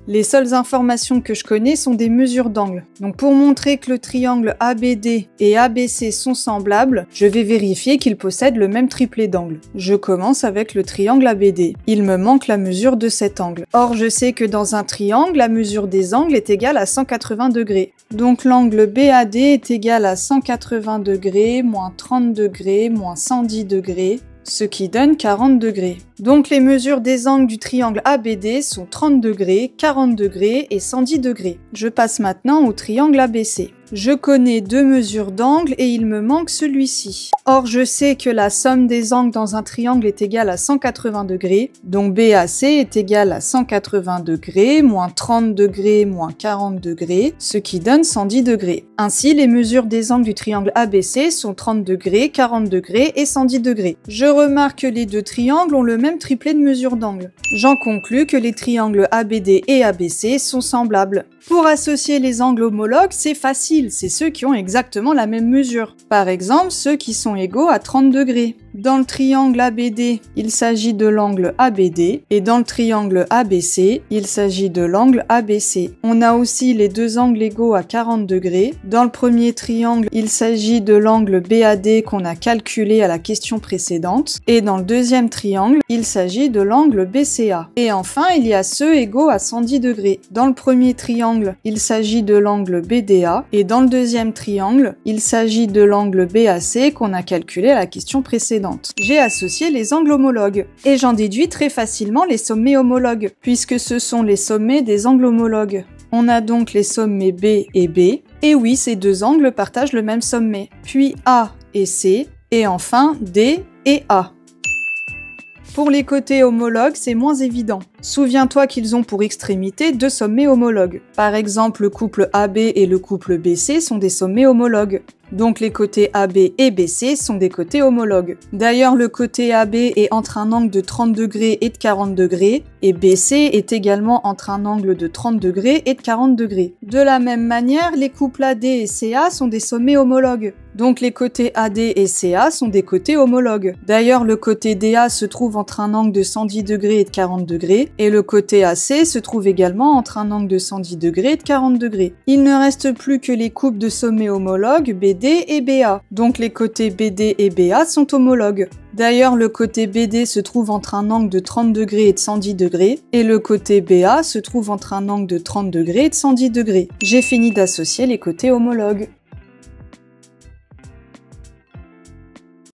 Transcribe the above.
Les seules informations que je connais sont des mesures d'angle. Donc pour montrer que le triangle ABD et ABC sont semblables, je vais vérifier qu'ils possèdent le même triplet d'angles. Je commence avec le triangle ABD. Il me manque la mesure de cet angle. Or, je sais que dans un triangle, la mesure des angles est égale à 180 degrés. Donc l'angle BAD est égal à 180 degrés, moins 30 degrés, moins 110 degrés, ce qui donne 40 degrés. Donc les mesures des angles du triangle ABD sont 30 degrés, 40 degrés et 110 degrés. Je passe maintenant au triangle ABC. Je connais deux mesures d'angle et il me manque celui-ci. Or, je sais que la somme des angles dans un triangle est égale à 180 degrés, donc BAC est égal à 180 degrés, moins 30 degrés, moins 40 degrés, ce qui donne 110 degrés. Ainsi, les mesures des angles du triangle ABC sont 30 degrés, 40 degrés et 110 degrés. Je remarque que les deux triangles ont le même triplet de mesures d'angle. J'en conclus que les triangles ABD et ABC sont semblables. Pour associer les angles homologues, c'est facile, c'est ceux qui ont exactement la même mesure. Par exemple, ceux qui sont égaux à 30 degrés. Dans le triangle ABD, il s'agit de l'angle ABD, et dans le triangle ABC, il s'agit de l'angle ABC. On a aussi les deux angles égaux à 40 degrés. Dans le premier triangle, il s'agit de l'angle BAD qu'on a calculé à la question précédente, et dans le deuxième triangle, il s'agit de l'angle BCA. Et enfin, il y a ceux égaux à 110 degrés. Dans le premier triangle, il s'agit de l'angle BDA, et dans le deuxième triangle, il s'agit de l'angle BAC qu'on a calculé à la question précédente. J'ai associé les angles homologues, et j'en déduis très facilement les sommets homologues, puisque ce sont les sommets des angles homologues. On a donc les sommets B et B, et oui, ces deux angles partagent le même sommet, puis A et C, et enfin D et A. Pour les côtés homologues, c'est moins évident. Souviens-toi qu'ils ont pour extrémité deux sommets homologues. Par exemple, le couple AB et le couple BC sont des sommets homologues. Donc les côtés AB et BC sont des côtés homologues. D'ailleurs, le côté AB est entre un angle de 30 degrés et de 40 degrés, et BC est également entre un angle de 30 degrés et de 40 degrés. De la même manière, les couples AD et CA sont des sommets homologues. Donc les côtés AD et CA sont des côtés homologues. D'ailleurs, le côté DA se trouve entre un angle de 110 degrés et de 40 degrés, et le côté AC se trouve également entre un angle de 110 degrés et de 40 degrés. Il ne reste plus que les couples de sommets homologues BD et BA. Donc les côtés BD et BA sont homologues. D'ailleurs, le côté BD se trouve entre un angle de 30 degrés et de 110 degrés, et le côté BA se trouve entre un angle de 30 degrés et de 110 degrés. J'ai fini d'associer les côtés homologues.